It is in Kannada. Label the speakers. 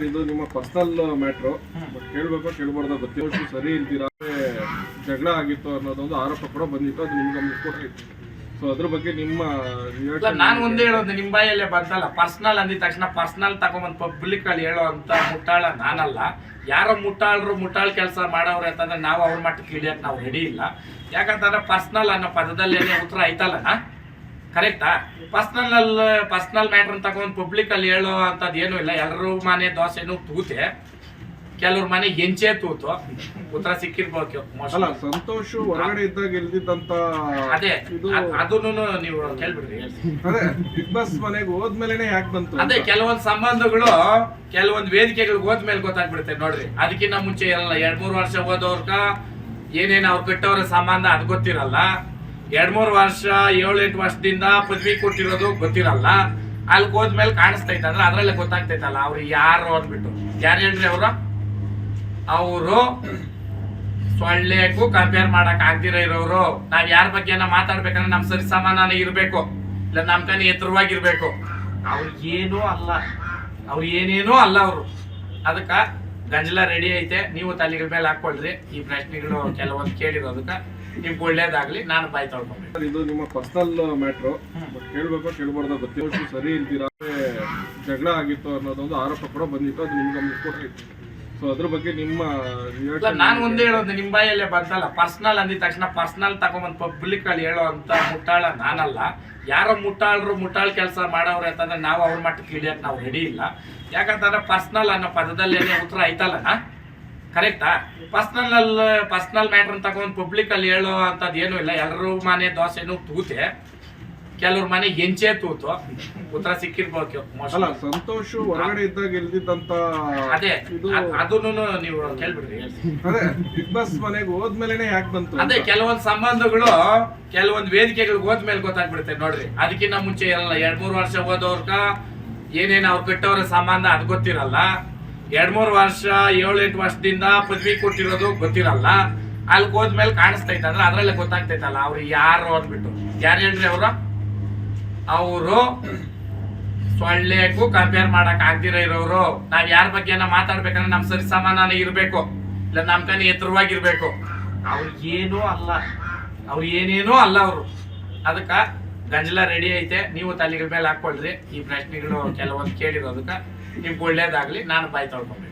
Speaker 1: ಇದು ನಿಮ್ಮ ಪರ್ಸನಲ್ ಮ್ಯಾಟ್ರು, ಬಟ್ ಕೇಳಬೇಕೋ ಕೇಳಬಾರ್ದೋ ಗೊತ್ತಿಲ್ಲ. ಸರಿ ಇಲ್ದಿರಾ ಜಗಳ ಆಗಿತ್ತು ಅನ್ನೋದೊಂದು ಆರೋಪ ಕೂಡ ಬಂದಿತ್ತು, ಅದು ನಿಮ್ಗೆ ಗಮನ ಕೂಡ ಇತ್ತು. ಸೊ ಅದ್ರ ಬಗ್ಗೆ ನಿಮ್ಮ
Speaker 2: ನಾನು ಒಂದೇ ಹೇಳೋದು, ನಿಮ್ಮ ಬಾಯಲ್ಲೇ ಬಂತಲ್ಲ ಪರ್ಸನಲ್ ಅಂದಿದ ತಕ್ಷಣ ಪರ್ಸನಲ್ ತಗೊಂಬಂದು ಪಬ್ಲಿಕ್ ಅಲ್ಲಿ ಹೇಳೋ ಅಂತ ಮುಟ್ಟಾಳ ನಾನಲ್ಲ. ಯಾರೋ ಮುಟ್ಟಾಳ್ ಕೆಲಸ ಮಾಡೋರು ಅಂತಂದ್ರೆ ನಾವು ಅವ್ರ ಮಟ್ಟಕ್ಕೆ ಇಳಿಯಕ್ಕೆ ನಾವು ರೆಡಿ ಇಲ್ಲ. ಯಾಕಂತಂದ್ರೆ ಪರ್ಸನಲ್ ಅನ್ನೋ ಪದದಲ್ಲಿ ಉತ್ತರ ಐತಲ್ಲ, ಕರೆಕ್ಟಾ? ಪರ್ಸನಲ್ ಮ್ಯಾಟ್ರ್ ತಗೊಂಡು ಪಬ್ಲಿಕ್ ಅಲ್ಲಿ ಹೇಳೋ ಅಂತದ್ ಏನೂ ಇಲ್ಲ. ಎಲ್ಲರೂ ಮನೆ ದೋಸೆನೂ ತೂತೆ, ಕೆಲವ್ರ ಮನೆ ಹೆಂಚೆ ತೂತು, ಉತ್ತರ ಸಿಕ್ಕಿರ್ಬೇಕು.
Speaker 1: ಸಂತೋಷ್ ಹೊರಗಡೆ ಇದ್ದಾಗ ಇಲ್ದಿದ್ದಂತ
Speaker 2: ಅದೇ ಅದನ್ನು ನೀವು ಕೇಳ್ಬಿಡ್ರಿ.
Speaker 1: ಅದೇ ಬಿಗ್ ಬಾಸ್ ಮನೆಗೆ ಹೋದ್ಮೇಲೆ ಯಾಕೆ ಬಂತು?
Speaker 2: ಅದೇ ಕೆಲವೊಂದು ಸಂಬಂಧಗಳು ಕೆಲವೊಂದು ವೇದಿಕೆಗಳಿಗೆ ಹೋದ್ಮೇಲೆ ಗೊತ್ತಾಗ್ಬಿಡುತ್ತೆ ನೋಡ್ರಿ. ಅದಕ್ಕಿಂತ ಮುಂಚೆ ಇರಲ್ಲ. 2-3 ವರ್ಷ ಹೋದವ್ರಕ ಏನೇನು ಅವ್ರು ಕಟ್ಟೋರ ಸಂಬಂಧ ಅದು ಗೊತ್ತಿರಲ್ಲ. 2-3 ವರ್ಷ 7-8 ವರ್ಷದಿಂದ ಪದವಿ ಕೊಟ್ಟಿರೋದು ಗೊತ್ತಿರಲ್ಲ. ಅಲ್ಲಿ ಹೋದ್ಮೇಲೆ ಕಾಣಿಸ್ತೈತೆ ಅಂದ್ರೆ ಅದ್ರಲ್ಲೇ ಗೊತ್ತಾಗ್ತೈತಲ್ಲ ಅವ್ರು ಯಾರು ಅಂದ್ಬಿಟ್ಟು. ಯಾರು ಹೇಳ್ರಿ ಅವರು ಸೊಳ್ಳೆಗೂ ಕಂಪೇರ್ ಮಾಡಕ್ ಆಗ್ದಿರ ಇರೋರು. ನಾವ್ ಯಾರ ಬಗ್ಗೆ ಮಾತಾಡ್ಬೇಕಂದ್ರೆ ನಮ್ ಸರಿ ಸಮಾನ ಇರ್ಬೇಕು, ಇಲ್ಲ ನಮ್ ಕನಿ ಎತ್ತರವಾಗಿರ್ಬೇಕು. ಅವ್ರು ಏನೂ ಅಲ್ಲ, ಅವ್ರು ಏನೇನೂ ಅಲ್ಲ ಅವರು. ಅದಕ್ಕ ಗಂಜಲ ರೆಡಿ ಐತೆ, ನೀವು ತಲೆಗಳ ಮೇಲೆ ಹಾಕೊಳ್ರಿ. ಈ ಪ್ರಶ್ನೆಗಳು ಕೆಲವೊಂದು ಕೇಳಿರೋದಕ್ಕ ನಿಮ್ಗೆ ಒಳ್ಳೇದಾಗ್ಲಿ. ನಾನು ಬಾಯ್ ತೊಳ್ಕೊಂಡ್ರೆ
Speaker 1: ಇದು ನಿಮ್ಮ ಪರ್ಸನಲ್ ಮ್ಯಾಟ್ರು, ಬಟ್ ಕೇಳಬೇಕೋ ಕೇಳಬಾರ್ದೋ ಗೊತ್ತಿಲ್ಲ. ಸರಿ ಇಲ್ದಿರಾ ಜಗಳ ಆಗಿತ್ತು ಅನ್ನೋದೊಂದು ಆರೋಪ ಕೂಡ ಬಂದಿತ್ತು, ಅದು ನಿಮ್ಗೆ ಗಮನ ಕೂಡ ಇತ್ತು. ಸೊ ಅದ್ರ ಬಗ್ಗೆ ನಿಮ್ಮ
Speaker 2: ನಾನು ಒಂದೇ ಹೇಳೋದು, ನಿಮ್ಮ ಬಾಯಲ್ಲೇ ಬಂತಲ್ಲ ಪರ್ಸನಲ್ ಅಂದಿದ ತಕ್ಷಣ ಪರ್ಸನಲ್ ತಗೊಂಬಂದು ಪಬ್ಲಿಕ್ ಅಲ್ಲಿ ಹೇಳೋ ಅಂತ ಮುಟ್ಟಾಳ ನಾನಲ್ಲ. ಯಾರೋ ಮುಟ್ಟಾಳ್ ಕೆಲಸ ಮಾಡೋರು ಅಂತಂದ್ರೆ ನಾವು ಅವ್ರ ಮಟ್ಟಕ್ಕೆ ಇಳಿಯಕ್ಕೆ ನಾವು ರೆಡಿ ಇಲ್ಲ. ಯಾಕಂತಂದ್ರೆ ಪರ್ಸನಲ್ ಅನ್ನೋ ಪದದಲ್ಲಿ ಉತ್ತರ ಐತಲ್ಲ, ಕರೆಕ್ಟಾ? ಪರ್ಸನಲ್ ಮ್ಯಾಟ್ರ್ ತಗೊಂಡು ಪಬ್ಲಿಕ್ ಅಲ್ಲಿ ಹೇಳೋ ಅಂತದ್ ಏನೂ ಇಲ್ಲ. ಎಲ್ಲರೂ ಮನೆ ದೋಸೆನೂ ತೂತೆ, ಕೆಲವ್ರ ಮನೆ ಹೆಂಚೆ ತೂತು, ಉತ್ತರ ಸಿಕ್ಕಿರ್ಬೇಕು.
Speaker 1: ಸಂತೋಷ್ ಹೊರಗಡೆ ಇದ್ದಾಗ ಇಲ್ದಿದ್ದಂತ
Speaker 2: ಅದೇ ಅದನ್ನು ನೀವು ಕೇಳ್ಬಿಡ್ರಿ.
Speaker 1: ಅದೇ ಬಿಗ್ ಬಾಸ್ ಮನೆಗೆ ಹೋದ್ಮೇಲೆ ಯಾಕೆ ಬಂತು?
Speaker 2: ಅದೇ ಕೆಲವೊಂದು ಸಂಬಂಧಗಳು ಕೆಲವೊಂದು ವೇದಿಕೆಗಳಿಗೆ ಹೋದ್ಮೇಲೆ ಗೊತ್ತಾಗ್ಬಿಡುತ್ತೆ ನೋಡ್ರಿ. ಅದಕ್ಕಿಂತ ಮುಂಚೆ ಇರಲ್ಲ. 2-3 ವರ್ಷ ಹೋದವ್ರಕ ಏನೇನು ಅವ್ರು ಕಟ್ಟೋರ ಸಂಬಂಧ ಅದು ಗೊತ್ತಿರಲ್ಲ. 2-3 ವರ್ಷ 7-8 ವರ್ಷದಿಂದ ಪದವಿ ಕೊಟ್ಟಿರೋದು ಗೊತ್ತಿರಲ್ಲ. ಅಲ್ಲಿ ಹೋದ್ಮೇಲೆ ಕಾಣಿಸ್ತೈತೆ ಅಂದ್ರೆ ಅದ್ರಲ್ಲೇ ಗೊತ್ತಾಗ್ತೈತಲ್ಲ ಅವ್ರು ಯಾರು ಅಂದ್ಬಿಟ್ಟು. ಯಾರು ಹೇಳ್ರಿ ಅವರು ಸೊಳ್ಳೆಗೂ ಕಂಪೇರ್ ಮಾಡಕ್ ಆಗ್ದಿರ ಇರೋರು. ನಾವ್ ಯಾರ ಬಗ್ಗೆ ಮಾತಾಡ್ಬೇಕಂದ್ರೆ ನಮ್ ಸರಿ ಸಮಾನ ಇರ್ಬೇಕು, ಇಲ್ಲ ನಮ್ ಕನಿ ಎತ್ತರವಾಗಿರ್ಬೇಕು. ಅವ್ರು ಏನೂ ಅಲ್ಲ, ಅವ್ರು ಏನೇನೂ ಅಲ್ಲ ಅವರು. ಅದಕ್ಕ ಗಂಜಲ ರೆಡಿ ಐತೆ, ನೀವು ತಲೆಗಳ ಮೇಲೆ ಹಾಕೊಳ್ರಿ. ಈ ಪ್ರಶ್ನೆಗಳು ಕೆಲವೊಂದು ಕೇಳಿರೋದಕ್ಕ ನಿಮ್ಗೆ ಒಳ್ಳೇದಾಗ್ಲಿ. ನಾನು ಬಾಯ್ ತೊಳ್ಕೊಂಡ್ರೆ